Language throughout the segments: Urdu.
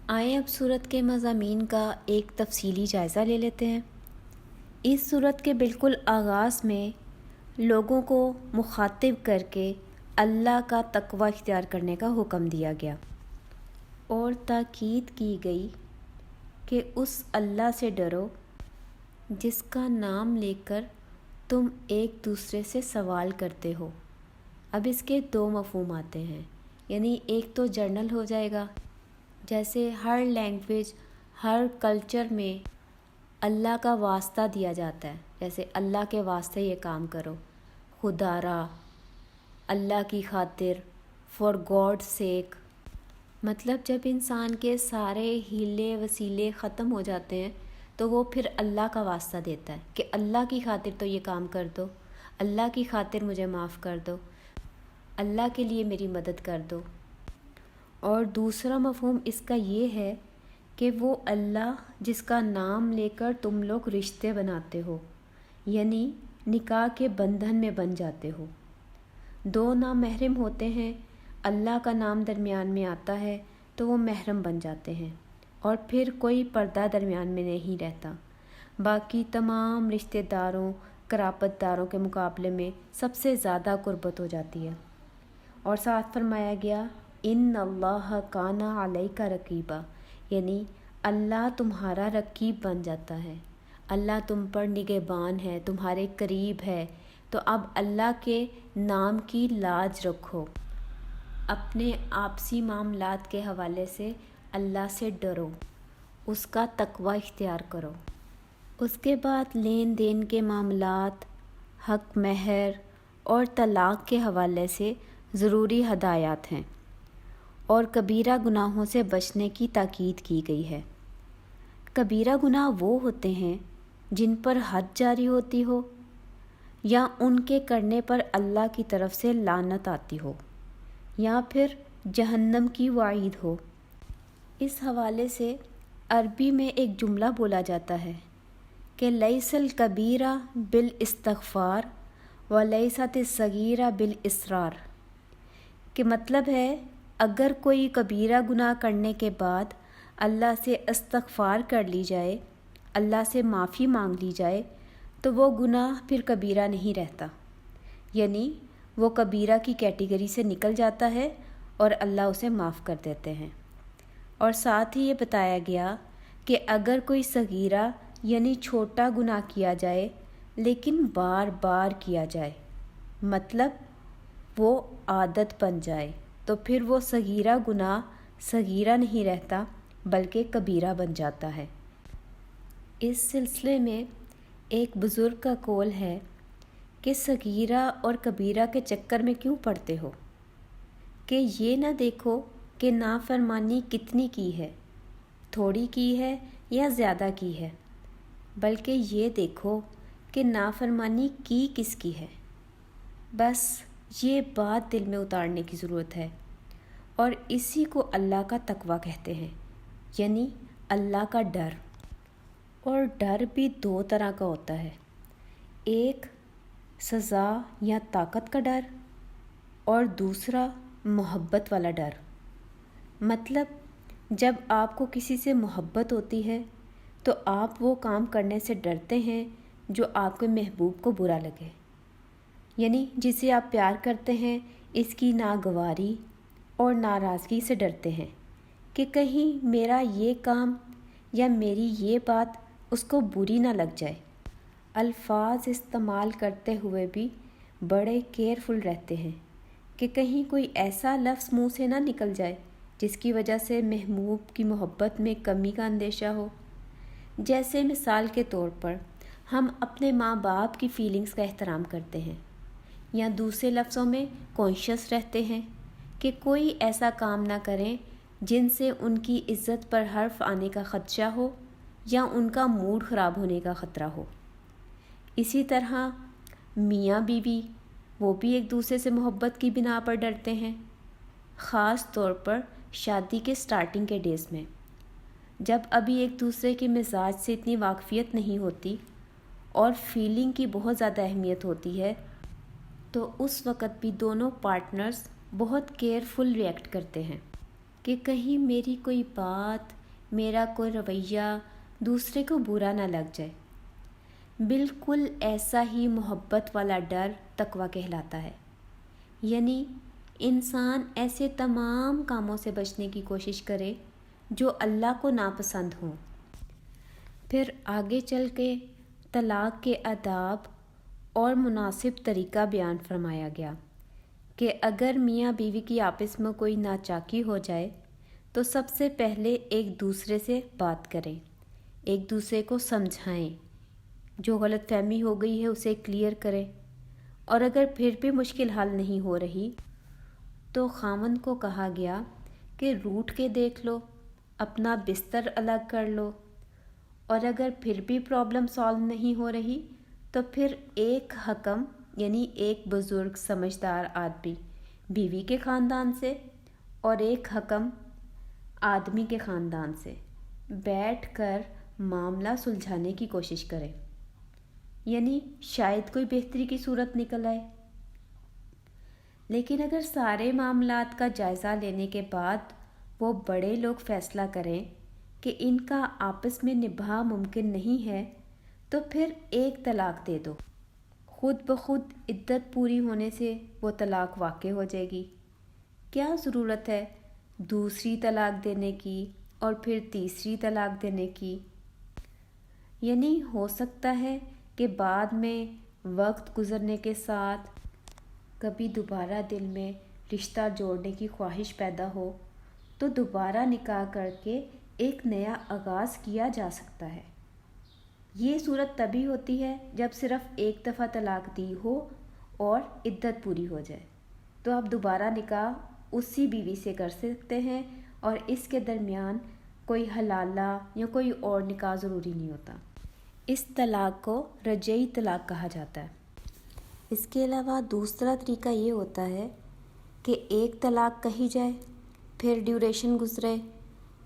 آئیں اب صورت کے مضامین کا ایک تفصیلی جائزہ لے لیتے ہیں۔ اس صورت کے بالکل آغاز میں لوگوں کو مخاطب کر کے اللہ کا تقوی اختیار کرنے کا حکم دیا گیا اور تاکید کی گئی کہ اس اللہ سے ڈرو جس کا نام لے کر تم ایک دوسرے سے سوال کرتے ہو۔ اب اس کے دو مفہوم آتے ہیں، یعنی ایک تو جرنل ہو جائے گا، جیسے ہر لینگویج ہر کلچر میں اللہ کا واسطہ دیا جاتا ہے، جیسے اللہ کے واسطے یہ کام کرو، خدا را، اللہ کی خاطر، فار گاڈ سیک۔ مطلب جب انسان کے سارے ہیلے وسیلے ختم ہو جاتے ہیں تو وہ پھر اللہ کا واسطہ دیتا ہے کہ اللہ کی خاطر تو یہ کام کر دو، اللہ کی خاطر مجھے معاف کر دو، اللہ کے لیے میری مدد کر دو۔ اور دوسرا مفہوم اس کا یہ ہے کہ وہ اللہ جس کا نام لے کر تم لوگ رشتے بناتے ہو، یعنی نکاح کے بندھن میں بن جاتے ہو۔ دو نامحرم ہوتے ہیں، اللہ کا نام درمیان میں آتا ہے تو وہ محرم بن جاتے ہیں اور پھر کوئی پردہ درمیان میں نہیں رہتا۔ باقی تمام رشتہ داروں قرابت داروں کے مقابلے میں سب سے زیادہ قربت ہو جاتی ہے۔ اور ساتھ فرمایا گیا ان اللہ کان علیک رقیبا، یعنی اللہ تمہارا رقیب بن جاتا ہے، اللہ تم پر نگہبان ہے، تمہارے قریب ہے۔ تو اب اللہ کے نام کی لاج رکھو، اپنے آپسی معاملات کے حوالے سے اللہ سے ڈرو، اس کا تقوی اختیار کرو۔ اس کے بعد لین دین کے معاملات، حق مہر اور طلاق کے حوالے سے ضروری ہدایات ہیں اور کبیرہ گناہوں سے بچنے کی تاکید کی گئی ہے۔ کبیرہ گناہ وہ ہوتے ہیں جن پر حد جاری ہوتی ہو یا ان کے کرنے پر اللہ کی طرف سے لعنت آتی ہو یا پھر جہنم کی وعید ہو۔ اس حوالے سے عربی میں ایک جملہ بولا جاتا ہے کہ لیس الکبیرہ بالاستغفار ولیست الصغیرہ بالاصرار، کہ مطلب ہے اگر کوئی کبیرہ گناہ کرنے کے بعد اللہ سے استغفار کر لی جائے، اللہ سے معافی مانگ لی جائے تو وہ گناہ پھر کبیرہ نہیں رہتا، یعنی وہ کبیرہ کی کیٹیگری سے نکل جاتا ہے اور اللہ اسے معاف کر دیتے ہیں۔ اور ساتھ ہی یہ بتایا گیا کہ اگر کوئی صغیرہ یعنی چھوٹا گناہ کیا جائے لیکن بار بار کیا جائے، مطلب وہ عادت بن جائے، تو پھر وہ صغیرہ گناہ صغیرہ نہیں رہتا بلکہ کبیرہ بن جاتا ہے۔ اس سلسلے میں ایک بزرگ کا قول ہے کہ صغیرہ اور کبیرہ کے چکر میں کیوں پڑتے ہو، کہ یہ نہ دیکھو کہ نافرمانی کتنی کی ہے، تھوڑی کی ہے یا زیادہ کی ہے، بلکہ یہ دیکھو کہ نافرمانی کی کس کی ہے۔ بس یہ بات دل میں اتارنے کی ضرورت ہے، اور اسی کو اللہ کا تقوی کہتے ہیں، یعنی اللہ کا ڈر۔ اور ڈر بھی دو طرح کا ہوتا ہے، ایک سزا یا طاقت کا ڈر اور دوسرا محبت والا ڈر۔ مطلب جب آپ کو کسی سے محبت ہوتی ہے تو آپ وہ کام کرنے سے ڈرتے ہیں جو آپ کے محبوب کو برا لگے، یعنی جسے آپ پیار کرتے ہیں اس کی ناگواری اور ناراضگی سے ڈرتے ہیں کہ کہیں میرا یہ کام یا میری یہ بات اس کو بری نہ لگ جائے۔ الفاظ استعمال کرتے ہوئے بھی بڑے کیئرفل رہتے ہیں کہ کہیں کوئی ایسا لفظ منہ سے نہ نکل جائے جس کی وجہ سے محبوب کی محبت میں کمی کا اندیشہ ہو۔ جیسے مثال کے طور پر ہم اپنے ماں باپ کی فیلنگز کا احترام کرتے ہیں، یا دوسرے لفظوں میں کانشیس رہتے ہیں کہ کوئی ایسا کام نہ کریں جن سے ان کی عزت پر حرف آنے کا خدشہ ہو یا ان کا موڈ خراب ہونے کا خطرہ ہو۔ اسی طرح میاں بیوی وہ بھی ایک دوسرے سے محبت کی بنا پر ڈرتے ہیں، خاص طور پر شادی کے سٹارٹنگ کے ڈیز میں، جب ابھی ایک دوسرے کے مزاج سے اتنی واقفیت نہیں ہوتی اور فیلنگ کی بہت زیادہ اہمیت ہوتی ہے، تو اس وقت بھی دونوں پارٹنرز بہت کیئرفل ریئیکٹ کرتے ہیں کہ کہیں میری کوئی بات میرا کوئی رویہ دوسرے کو برا نہ لگ جائے۔ بالکل ایسا ہی محبت والا ڈر تقویٰ کہلاتا ہے، یعنی انسان ایسے تمام کاموں سے بچنے کی کوشش کرے جو اللہ کو ناپسند ہوں۔ پھر آگے چل کے طلاق کے آداب اور مناسب طریقہ بیان فرمایا گیا کہ اگر میاں بیوی کی آپس میں کوئی ناچاکی ہو جائے تو سب سے پہلے ایک دوسرے سے بات کریں، ایک دوسرے کو سمجھائیں، جو غلط فہمی ہو گئی ہے اسے کلیئر کریں، اور اگر پھر بھی مشکل حل نہیں ہو رہی تو خاوند کو کہا گیا کہ روٹ کے دیکھ لو، اپنا بستر الگ کر لو، اور اگر پھر بھی پرابلم سالو نہیں ہو رہی تو پھر ایک حکم یعنی ایک بزرگ سمجھدار آدمی بیوی کے خاندان سے اور ایک حکم آدمی کے خاندان سے بیٹھ کر معاملہ سلجھانے کی کوشش کرے، یعنی شاید کوئی بہتری کی صورت نکل آئے۔ لیکن اگر سارے معاملات کا جائزہ لینے کے بعد وہ بڑے لوگ فیصلہ کریں کہ ان کا آپس میں نبھا ممکن نہیں ہے تو پھر ایک طلاق دے دو، خود بخود عدت پوری ہونے سے وہ طلاق واقع ہو جائے گی۔ کیا ضرورت ہے دوسری طلاق دینے کی اور پھر تیسری طلاق دینے کی؟ یعنی ہو سکتا ہے کہ بعد میں وقت گزرنے کے ساتھ کبھی دوبارہ دل میں رشتہ جوڑنے کی خواہش پیدا ہو تو دوبارہ نکاح کر کے ایک نیا آغاز کیا جا سکتا ہے۔ یہ صورت تبھی ہوتی ہے جب صرف ایک دفعہ طلاق دی ہو اور عدت پوری ہو جائے، تو آپ دوبارہ نکاح اسی بیوی سے کر سکتے ہیں اور اس کے درمیان کوئی حلالہ یا کوئی اور نکاح ضروری نہیں ہوتا۔ اس طلاق کو رجعی طلاق کہا جاتا ہے۔ اس کے علاوہ دوسرا طریقہ یہ ہوتا ہے کہ ایک طلاق کہی جائے، پھر ڈیوریشن گزرے،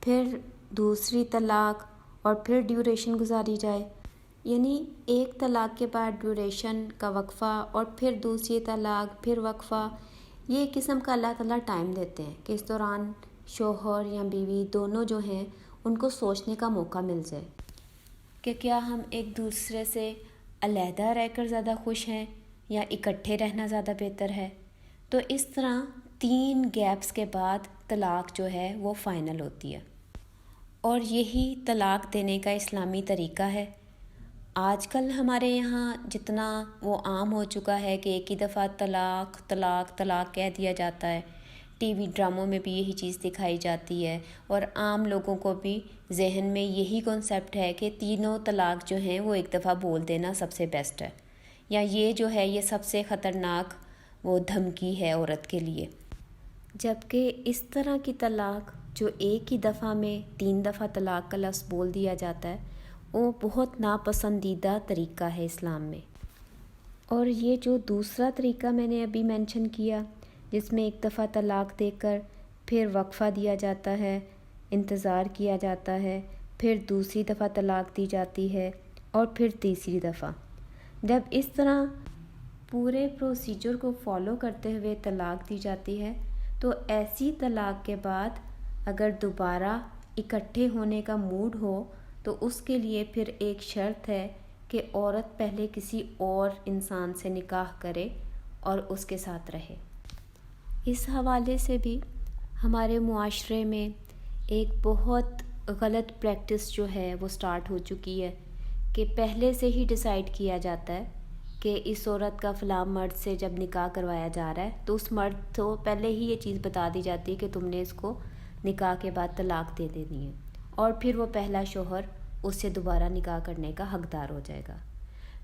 پھر دوسری طلاق اور پھر ڈیوریشن گزاری جائے، یعنی ایک طلاق کے بعد ڈیوریشن کا وقفہ اور پھر دوسری طلاق، پھر وقفہ۔ یہ ایک قسم کا اللہ تعالیٰ ٹائم دیتے ہیں کہ اس دوران شوہر یا بیوی دونوں جو ہیں ان کو سوچنے کا موقع مل جائے کہ کیا ہم ایک دوسرے سے علیحدہ رہ کر زیادہ خوش ہیں یا اکٹھے رہنا زیادہ بہتر ہے۔ تو اس طرح 3 گیپس کے بعد طلاق جو ہے وہ فائنل ہوتی ہے، اور یہی طلاق دینے کا اسلامی طریقہ ہے۔ آج کل ہمارے یہاں جتنا وہ عام ہو چکا ہے کہ ایک ہی دفعہ طلاق طلاق طلاق کہہ دیا جاتا ہے، ٹی وی ڈراموں میں بھی یہی چیز دکھائی جاتی ہے، اور عام لوگوں کو بھی ذہن میں یہی کنسیپٹ ہے کہ تینوں طلاق جو ہیں وہ ایک دفعہ بول دینا سب سے بیسٹ ہے، یا یہ جو ہے یہ سب سے خطرناک وہ دھمکی ہے عورت کے لیے۔ جبکہ اس طرح کی طلاق جو ایک ہی دفعہ میں 3 دفعہ طلاق کا لفظ بول دیا جاتا ہے وہ بہت ناپسندیدہ طریقہ ہے اسلام میں۔ اور یہ جو دوسرا طریقہ میں نے ابھی مینشن کیا جس میں ایک دفعہ طلاق دے کر پھر وقفہ دیا جاتا ہے، انتظار کیا جاتا ہے، پھر دوسری دفعہ طلاق دی جاتی ہے اور پھر تیسری دفعہ، جب اس طرح پورے پروسیجر کو فالو کرتے ہوئے طلاق دی جاتی ہے تو ایسی طلاق کے بعد اگر دوبارہ اکٹھے ہونے کا موڈ ہو تو اس کے لیے پھر ایک شرط ہے کہ عورت پہلے کسی اور انسان سے نکاح کرے اور اس کے ساتھ رہے۔ اس حوالے سے بھی ہمارے معاشرے میں ایک بہت غلط پریکٹس جو ہے وہ سٹارٹ ہو چکی ہے کہ پہلے سے ہی ڈیسائیڈ کیا جاتا ہے کہ اس عورت کا فلاں مرد سے جب نکاح کروایا جا رہا ہے تو اس مرد کو پہلے ہی یہ چیز بتا دی جاتی ہے کہ تم نے اس کو نکاح کے بعد طلاق دے دینی ہے، اور پھر وہ پہلا شوہر اس سے دوبارہ نکاح کرنے کا حقدار ہو جائے گا۔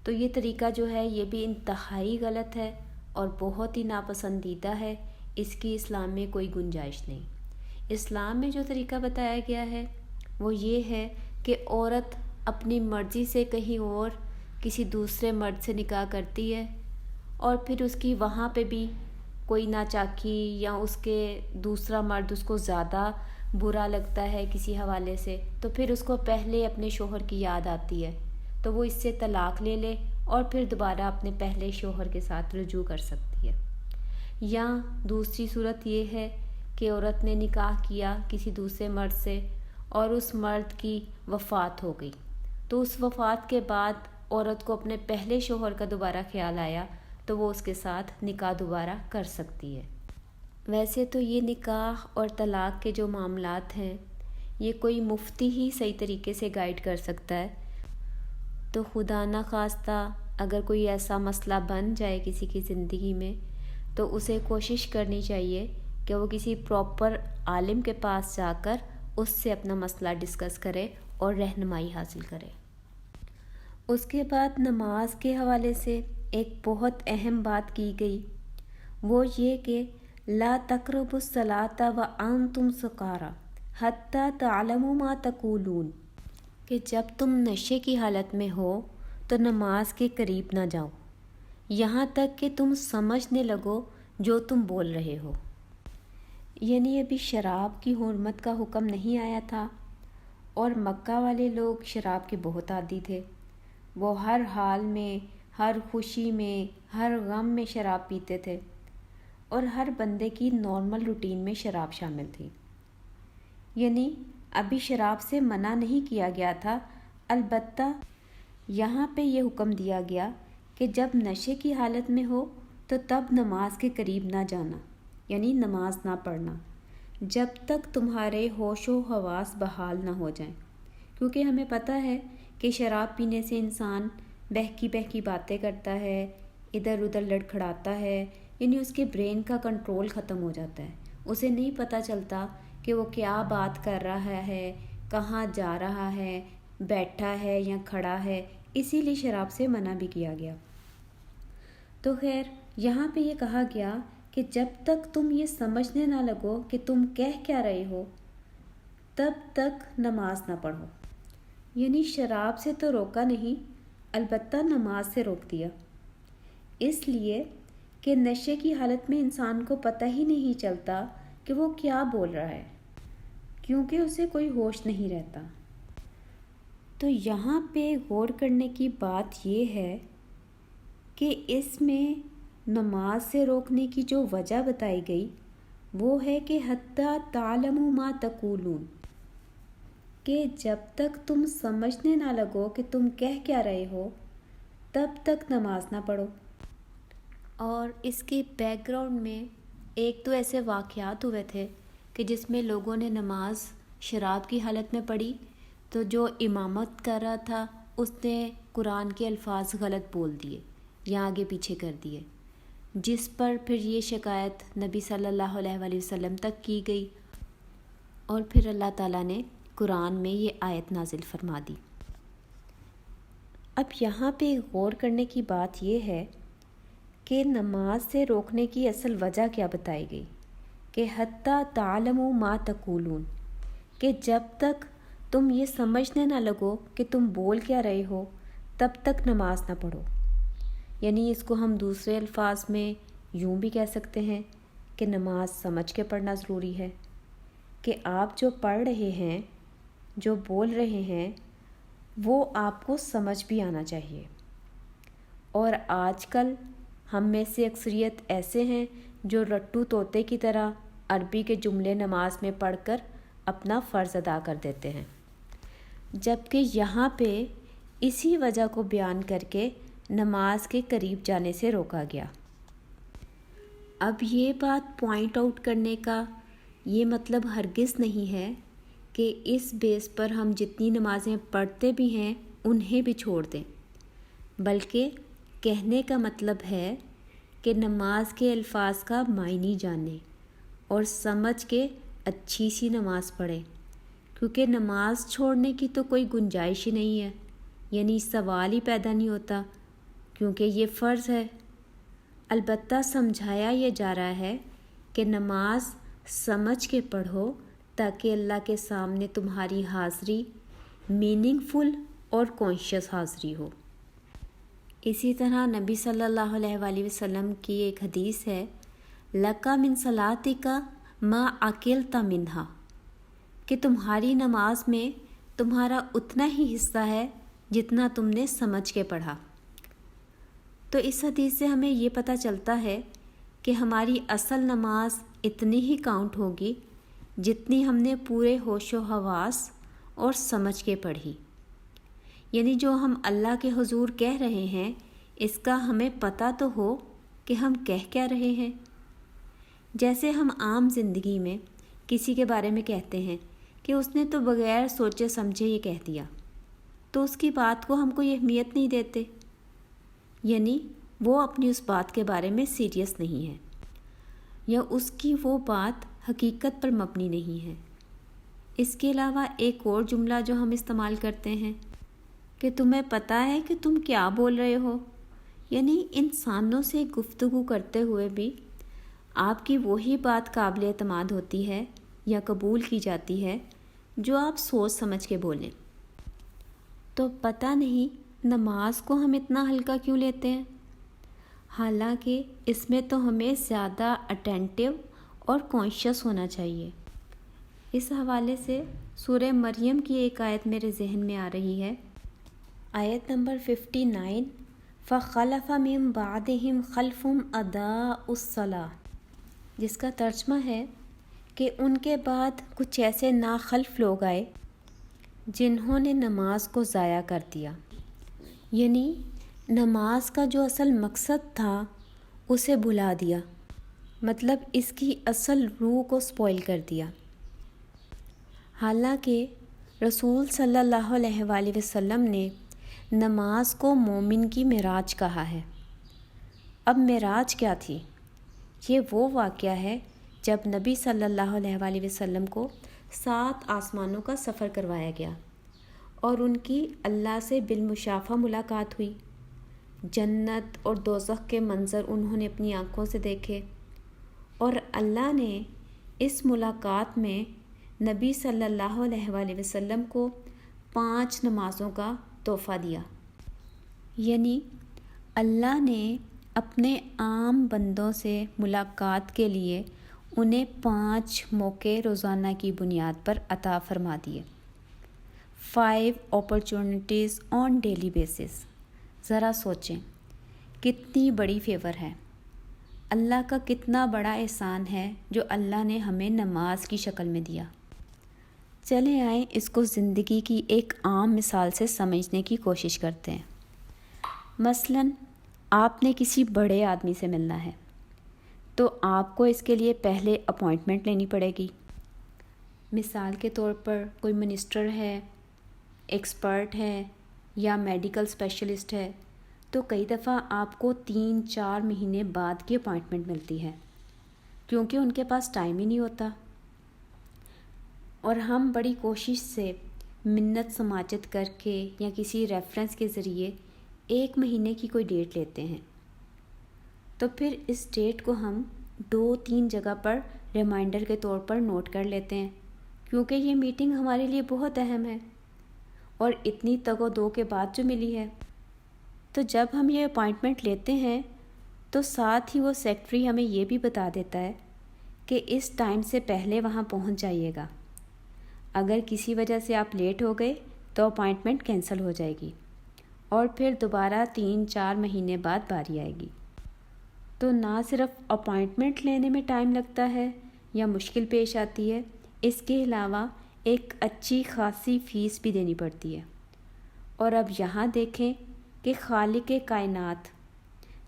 تو یہ طریقہ جو ہے یہ بھی انتہائی غلط ہے اور بہت ہی ناپسندیدہ ہے، اس کی اسلام میں کوئی گنجائش نہیں۔ اسلام میں جو طریقہ بتایا گیا ہے وہ یہ ہے کہ عورت اپنی مرضی سے کہیں اور کسی دوسرے مرد سے نکاح کرتی ہے، اور پھر اس کی وہاں پہ بھی کوئی ناچاکی یا اس کے دوسرا مرد اس کو زیادہ برا لگتا ہے کسی حوالے سے، تو پھر اس کو پہلے اپنے شوہر کی یاد آتی ہے تو وہ اس سے طلاق لے لے اور پھر دوبارہ اپنے پہلے شوہر کے ساتھ رجوع کر سکتی ہے۔ یا دوسری صورت یہ ہے کہ عورت نے نکاح کیا کسی دوسرے مرد سے اور اس مرد کی وفات ہو گئی، تو اس وفات کے بعد عورت کو اپنے پہلے شوہر کا دوبارہ خیال آیا تو وہ اس کے ساتھ نکاح دوبارہ کر سکتی ہے۔ ویسے تو یہ نکاح اور طلاق کے جو معاملات ہیں یہ کوئی مفتی ہی صحیح طریقے سے گائیڈ کر سکتا ہے، تو خدا نہ خواستہ اگر کوئی ایسا مسئلہ بن جائے کسی کی زندگی میں تو اسے کوشش کرنی چاہیے کہ وہ کسی پراپر عالم کے پاس جا کر اس سے اپنا مسئلہ ڈسکس کرے اور رہنمائی حاصل کرے۔ اس کے بعد نماز کے حوالے سے ایک بہت اہم بات کی گئی، وہ یہ کہ لا تقربوا الصلاۃ وانتم سکارى حتی تعلموا ما تقولون، کہ جب تم نشے کی حالت میں ہو تو نماز کے قریب نہ جاؤ یہاں تک کہ تم سمجھنے لگو جو تم بول رہے ہو۔ یعنی ابھی شراب کی حرمت کا حکم نہیں آیا تھا، اور مکہ والے لوگ شراب کے بہت عادی تھے، وہ ہر حال میں، ہر خوشی میں، ہر غم میں شراب پیتے تھے، اور ہر بندے کی نارمل روٹین میں شراب شامل تھی۔ یعنی ابھی شراب سے منع نہیں کیا گیا تھا، البتہ یہاں پہ یہ حکم دیا گیا کہ جب نشے کی حالت میں ہو تو تب نماز کے قریب نہ جانا، یعنی نماز نہ پڑھنا جب تک تمہارے ہوش و حواس بحال نہ ہو جائیں، کیونکہ ہمیں پتہ ہے کہ شراب پینے سے انسان بہکی باتیں کرتا ہے، ادھر ادھر لڑکھڑاتا ہے، یعنی اس کے برین کا کنٹرول ختم ہو جاتا ہے، اسے نہیں پتہ چلتا کہ وہ کیا بات کر رہا ہے، کہاں جا رہا ہے، بیٹھا ہے یا کھڑا ہے، اسی لیے شراب سے منع بھی کیا گیا۔ تو خیر یہاں پہ یہ کہا گیا کہ جب تک تم یہ سمجھنے نہ لگو کہ تم کہہ کیا رہے ہو تب تک نماز نہ پڑھو۔ یعنی شراب سے تو روکا نہیں، البتہ نماز سے روک دیا، اس لیے کہ نشے کی حالت میں انسان کو پتہ ہی نہیں چلتا کہ وہ کیا بول رہا ہے، کیونکہ اسے کوئی ہوش نہیں رہتا۔ تو یہاں پہ غور کرنے کی بات یہ ہے کہ اس میں نماز سے روکنے کی جو وجہ بتائی گئی وہ ہے کہ حتی تعلموا ما تقولون، کہ جب تک تم سمجھنے نہ لگو کہ تم کہہ کیا رہے ہو تب تک نماز نہ پڑھو۔ اور اس کے بیک گراؤنڈ میں ایک تو ایسے واقعات ہوئے تھے کہ جس میں لوگوں نے نماز شراب کی حالت میں پڑھی، تو جو امامت کر رہا تھا اس نے قرآن کے الفاظ غلط بول دیے یا آگے پیچھے کر دیے، جس پر پھر یہ شکایت نبی صلی اللہ علیہ وآلہ وسلم تک کی گئی، اور پھر اللہ تعالیٰ نے قرآن میں یہ آیت نازل فرما دی۔ اب یہاں پہ غور کرنے کی بات یہ ہے کہ نماز سے روکنے کی اصل وجہ کیا بتائی گئی، کہ حتی تعلموا ما تقولون، کہ جب تک تم یہ سمجھنے نہ لگو کہ تم بول کیا رہے ہو تب تک نماز نہ پڑھو۔ یعنی اس کو ہم دوسرے الفاظ میں یوں بھی کہہ سکتے ہیں کہ نماز سمجھ کے پڑھنا ضروری ہے، کہ آپ جو پڑھ رہے ہیں، جو بول رہے ہیں، وہ آپ کو سمجھ بھی آنا چاہیے۔ اور آج کل ہم میں سے اکثریت ایسے ہیں جو رٹو طوطے کی طرح عربی کے جملے نماز میں پڑھ کر اپنا فرض ادا کر دیتے ہیں، جبکہ یہاں پہ اسی وجہ کو بیان کر کے نماز کے قریب جانے سے روکا گیا۔ اب یہ بات پوائنٹ آؤٹ کرنے کا یہ مطلب ہرگز نہیں ہے کہ اس بیس پر ہم جتنی نمازیں پڑھتے بھی ہیں انہیں بھی چھوڑ دیں، بلکہ کہنے کا مطلب ہے کہ نماز کے الفاظ کا معنی جانیں اور سمجھ کے اچھی سی نماز پڑھیں، کیونکہ نماز چھوڑنے کی تو کوئی گنجائش ہی نہیں ہے، یعنی سوال ہی پیدا نہیں ہوتا، کیونکہ یہ فرض ہے۔ البتہ سمجھایا یہ جا رہا ہے کہ نماز سمجھ کے پڑھو تاکہ اللہ کے سامنے تمہاری حاضری میننگ فل اور کانشیس حاضری ہو۔ اسی طرح نبی صلی اللہ علیہ وآلہ وسلم کی ایک حدیث ہے، لَکَ مِن صَلَاتِکَ مَا عَقِلْتَ مِنْہَا، کہ تمہاری نماز میں تمہارا اتنا ہی حصہ ہے جتنا تم نے سمجھ کے پڑھا۔ تو اس حدیث سے ہمیں یہ پتہ چلتا ہے کہ ہماری اصل نماز اتنی ہی کاؤنٹ ہوگی جتنی ہم نے پورے ہوش و حواس اور سمجھ کے پڑھی۔ یعنی جو ہم اللہ کے حضور کہہ رہے ہیں اس کا ہمیں پتہ تو ہو کہ ہم کہہ کیا رہے ہیں۔ جیسے ہم عام زندگی میں کسی کے بارے میں کہتے ہیں کہ اس نے تو بغیر سوچے سمجھے یہ کہہ دیا، تو اس کی بات کو ہم کوئی اہمیت نہیں دیتے، یعنی وہ اپنی اس بات کے بارے میں سیریس نہیں ہے، یا اس کی وہ بات حقیقت پر مبنی نہیں ہے۔ اس کے علاوہ ایک اور جملہ جو ہم استعمال کرتے ہیں کہ تمہیں پتہ ہے کہ تم کیا بول رہے ہو، یعنی انسانوں سے گفتگو کرتے ہوئے بھی آپ کی وہی بات قابل اعتماد ہوتی ہے یا قبول کی جاتی ہے جو آپ سوچ سمجھ کے بولیں۔ تو پتہ نہیں نماز کو ہم اتنا ہلکا کیوں لیتے ہیں، حالانکہ اس میں تو ہمیں زیادہ اٹینٹیو اور کانشیس ہونا چاہیے۔ اس حوالے سے سورہ مریم کی ایک آیت میرے ذہن میں آ رہی ہے، آیت نمبر 59، فَخَلَفَ مِن بَعْدِهِمْ خَلْفٌ أَضَاعُوا الصَّلَاةَ، جس کا ترجمہ ہے کہ ان کے بعد کچھ ایسے ناخلف لوگ آئے جنہوں نے نماز کو ضائع کر دیا، یعنی نماز کا جو اصل مقصد تھا اسے بھلا دیا، مطلب اس کی اصل روح کو سپوائل کر دیا۔ حالانکہ رسول صلی اللہ علیہ وآلہ وسلم نے نماز کو مومن کی معراج کہا ہے۔ اب معراج کیا تھی؟ یہ وہ واقعہ ہے جب نبی صلی اللہ علیہ وآلہ وسلم کو 7 آسمانوں کا سفر کروایا گیا اور ان کی اللہ سے بالمشافہ ملاقات ہوئی۔ جنت اور دوزخ کے منظر انہوں نے اپنی آنکھوں سے دیکھے، اور اللہ نے اس ملاقات میں نبی صلی اللہ علیہ وآلہ وسلم کو 5 نمازوں کا تحفہ دیا۔ یعنی اللہ نے اپنے عام بندوں سے ملاقات کے لیے انہیں 5 موقع روزانہ کی بنیاد پر عطا فرما دیے، 5 اپرچونٹیز آن ڈیلی بیسس۔ ذرا سوچیں کتنی بڑی فیور ہے، اللہ کا کتنا بڑا احسان ہے جو اللہ نے ہمیں نماز کی شکل میں دیا۔ چلیں آئیں اس کو زندگی کی ایک عام مثال سے سمجھنے کی کوشش کرتے ہیں۔ مثلاً آپ نے کسی بڑے آدمی سے ملنا ہے تو آپ کو اس کے لیے پہلے اپوائنٹمنٹ لینی پڑے گی۔ مثال کے طور پر کوئی منسٹر ہے، ایکسپرٹ ہے یا میڈیکل اسپیشلسٹ ہے تو کئی دفعہ آپ کو 3-4 مہینے بعد کی اپوائنٹمنٹ ملتی ہے، کیونکہ ان کے پاس ٹائم ہی نہیں ہوتا، اور ہم بڑی کوشش سے منت سماجت کر کے یا کسی ریفرنس کے ذریعے 1 مہینے کی کوئی ڈیٹ لیتے ہیں، تو پھر اس ڈیٹ کو ہم 2-3 جگہ پر ریمائنڈر کے طور پر نوٹ کر لیتے ہیں، کیونکہ یہ میٹنگ ہمارے لیے بہت اہم ہے اور اتنی تگ و دو کے بعد جو ملی ہے۔ تو جب ہم یہ اپوائنٹمنٹ لیتے ہیں تو ساتھ ہی وہ سیکٹری ہمیں یہ بھی بتا دیتا ہے کہ اس ٹائم سے پہلے وہاں پہنچ جائیے گا، اگر کسی وجہ سے آپ لیٹ ہو گئے تو اپوائنٹمنٹ کینسل ہو جائے گی اور پھر دوبارہ 3-4 مہینے بعد باری آئے گی۔ تو نہ صرف اپوائنٹمنٹ لینے میں ٹائم لگتا ہے یا مشکل پیش آتی ہے، اس کے علاوہ ایک اچھی خاصی فیس بھی دینی پڑتی ہے۔ اور اب یہاں دیکھیں کہ خالق کائنات،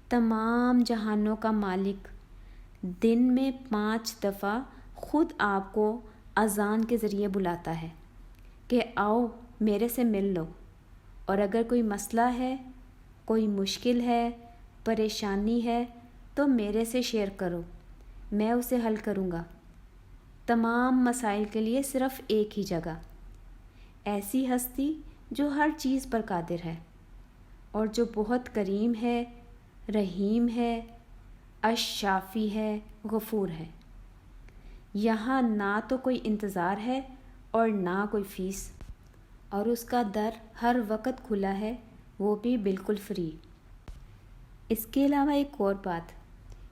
تمام جہانوں کا مالک، دن میں 5 دفعہ خود آپ کو اذان کے ذریعے بلاتا ہے کہ آؤ میرے سے مل لو، اور اگر کوئی مسئلہ ہے، کوئی مشکل ہے، پریشانی ہے تو میرے سے شیئر کرو، میں اسے حل کروں گا۔ تمام مسائل کے لیے صرف ایک ہی جگہ، ایسی ہستی جو ہر چیز پر قادر ہے اور جو بہت کریم ہے، رحیم ہے، الشافی ہے، غفور ہے۔ یہاں نہ تو کوئی انتظار ہے اور نہ کوئی فیس، اور اس کا در ہر وقت کھلا ہے، وہ بھی بالکل فری۔ اس کے علاوہ ایک اور بات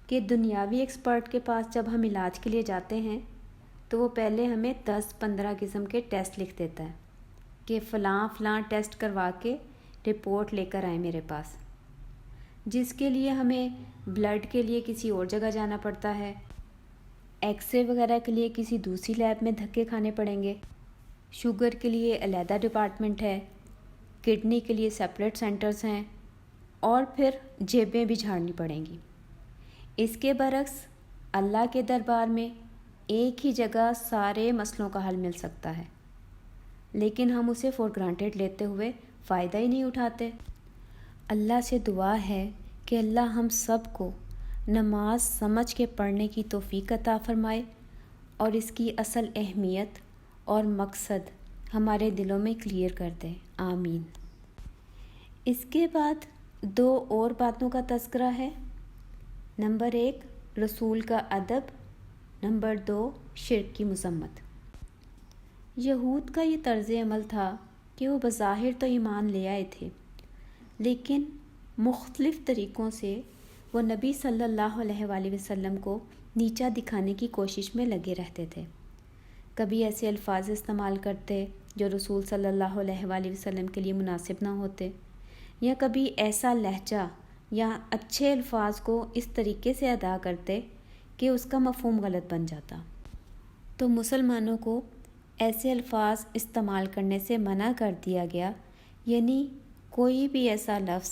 کہ دنیاوی ایکسپرٹ کے پاس جب ہم علاج کے لیے جاتے ہیں تو وہ پہلے ہمیں 10-15 قسم کے ٹیسٹ لکھ دیتا ہے کہ فلاں فلاں ٹیسٹ کروا کے رپورٹ لے کر آئیں میرے پاس، جس کے لیے ہمیں بلڈ کے لیے کسی اور جگہ جانا پڑتا ہے، ایکس رے وغیرہ کے لیے کسی دوسری لیب میں دھکے کھانے پڑیں گے، شوگر کے لیے علیحدہ ڈپارٹمنٹ ہے، کڈنی کے لیے سیپریٹ سینٹرز ہیں، اور پھر جیبیں بھی جھاڑنی پڑیں گی۔ اس کے برعکس اللہ کے دربار میں ایک ہی جگہ سارے مسئلوں کا حل مل سکتا ہے، لیکن ہم اسے فور گرانٹیڈ لیتے ہوئے فائدہ ہی نہیں اٹھاتے۔ اللہ سے دعا ہے کہ اللہ ہم سب کو نماز سمجھ کے پڑھنے کی توفیق عطا فرمائے اور اس کی اصل اہمیت اور مقصد ہمارے دلوں میں کلیئر کر دے، آمین۔ اس کے بعد 2 اور باتوں کا تذکرہ ہے۔ نمبر 1 رسول کا ادب، نمبر 2 شرک کی مذمت۔ یہود کا یہ طرز عمل تھا کہ وہ بظاہر تو ایمان لے آئے تھے، لیکن مختلف طریقوں سے وہ نبی صلی اللہ علیہ وآلہ وسلم کو نیچا دکھانے کی کوشش میں لگے رہتے تھے۔ کبھی ایسے الفاظ استعمال کرتے جو رسول صلی اللہ علیہ وآلہ وسلم کے لیے مناسب نہ ہوتے، یا کبھی ایسا لہجہ یا اچھے الفاظ کو اس طریقے سے ادا کرتے کہ اس کا مفہوم غلط بن جاتا۔ تو مسلمانوں کو ایسے الفاظ استعمال کرنے سے منع کر دیا گیا، یعنی کوئی بھی ایسا لفظ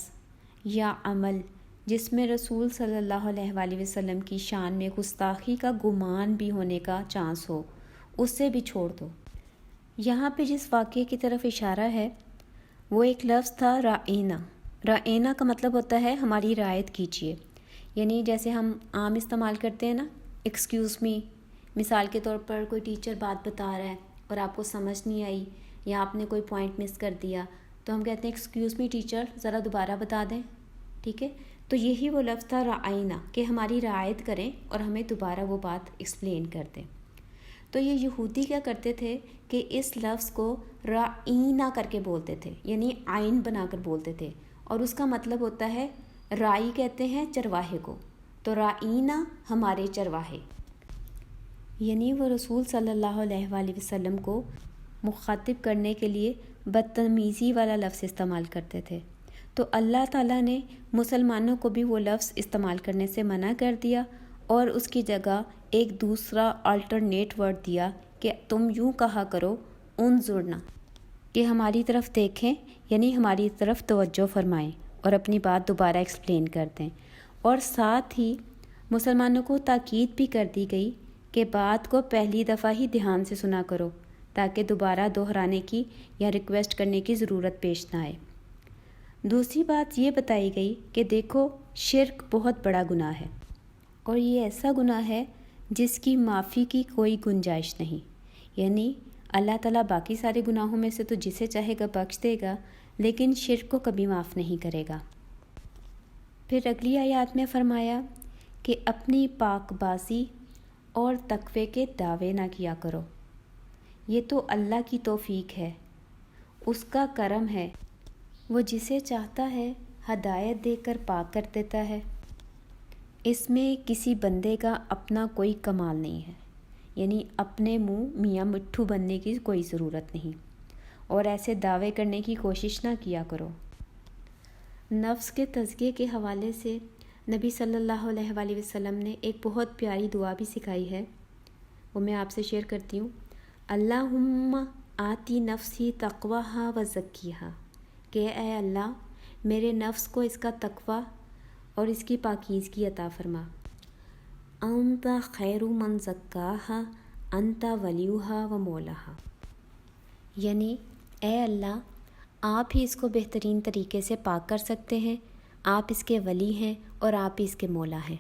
یا عمل جس میں رسول صلی اللہ علیہ وآلہ وسلم کی شان میں گستاخی کا گمان بھی ہونے کا چانس ہو، اس سے بھی چھوڑ دو۔ یہاں پہ جس واقعے کی طرف اشارہ ہے وہ ایک لفظ تھا رائنا۔ رائنا کا مطلب ہوتا ہے ہماری رعایت کیجیے، یعنی جیسے ہم عام استعمال کرتے ہیں نا، ایکسکیوز می۔ مثال کے طور پر کوئی ٹیچر بات بتا رہا ہے اور آپ کو سمجھ نہیں آئی یا آپ نے کوئی پوائنٹ مس کر دیا، تو ہم کہتے ہیں ایکسکیوز می ٹیچر، ذرا دوبارہ بتا دیں، ٹھیک ہے؟ تو یہی وہ لفظ تھا رعاینا، کہ ہماری رعایت کریں اور ہمیں دوبارہ وہ بات ایکسپلین کر دیں۔ تو یہ یہودی کیا کرتے تھے کہ اس لفظ کو رعینا کر کے بولتے تھے، یعنی عین بنا کر بولتے تھے، اور اس کا مطلب ہوتا ہے رائی کہتے ہیں چرواہے کو، تو رعینا ہمارے چرواہے، یعنی وہ رسول صلی اللہ علیہ وآلہ وسلم کو مخاطب کرنے کے لیے بدتمیزی والا لفظ استعمال کرتے تھے۔ تو اللہ تعالیٰ نے مسلمانوں کو بھی وہ لفظ استعمال کرنے سے منع کر دیا اور اس کی جگہ ایک دوسرا آلٹرنیٹ ورڈ دیا کہ تم یوں کہا کرو انظرنا، کہ ہماری طرف دیکھیں، یعنی ہماری طرف توجہ فرمائیں اور اپنی بات دوبارہ ایکسپلین کر دیں۔ اور ساتھ ہی مسلمانوں کو تاکید بھی کر دی گئی کہ بات کو پہلی دفعہ ہی دھیان سے سنا کرو تاکہ دوبارہ دہرانے کی یا ریکویسٹ کرنے کی ضرورت پیش نہ آئے۔ دوسری بات یہ بتائی گئی کہ دیکھو شرک بہت بڑا گناہ ہے، اور یہ ایسا گناہ ہے جس کی معافی کی کوئی گنجائش نہیں، یعنی اللہ تعالیٰ باقی سارے گناہوں میں سے تو جسے چاہے گا بخش دے گا، لیکن شرک کو کبھی معاف نہیں کرے گا۔ پھر اگلی آیات میں فرمایا کہ اپنی پاک بازی اور تقوی کے دعوے نہ کیا کرو، یہ تو اللہ کی توفیق ہے، اس کا کرم ہے، وہ جسے چاہتا ہے ہدایت دے کر پاک کر دیتا ہے۔ اس میں کسی بندے کا اپنا کوئی کمال نہیں ہے، یعنی اپنے منہ میاں مٹھو بننے کی کوئی ضرورت نہیں، اور ایسے دعوے کرنے کی کوشش نہ کیا کرو۔ نفس کے تزکیے کے حوالے سے نبی صلی اللہ علیہ وآلہ وسلم نے ایک بہت پیاری دعا بھی سکھائی ہے، وہ میں آپ سے شیئر کرتی ہوں۔ اللہم آتی نفسی تقواہا و زکیہا، کہ اے اللہ میرے نفس کو اس کا تقوی اور اس کی پاکیزگی عطا فرما۔ انت خیر من زکاہا انت ولیہا و مولاہا، یعنی اے اللہ آپ ہی اس کو بہترین طریقے سے پاک کر سکتے ہیں، آپ اس کے ولی ہیں اور آپ ہی اس کے مولا ہیں۔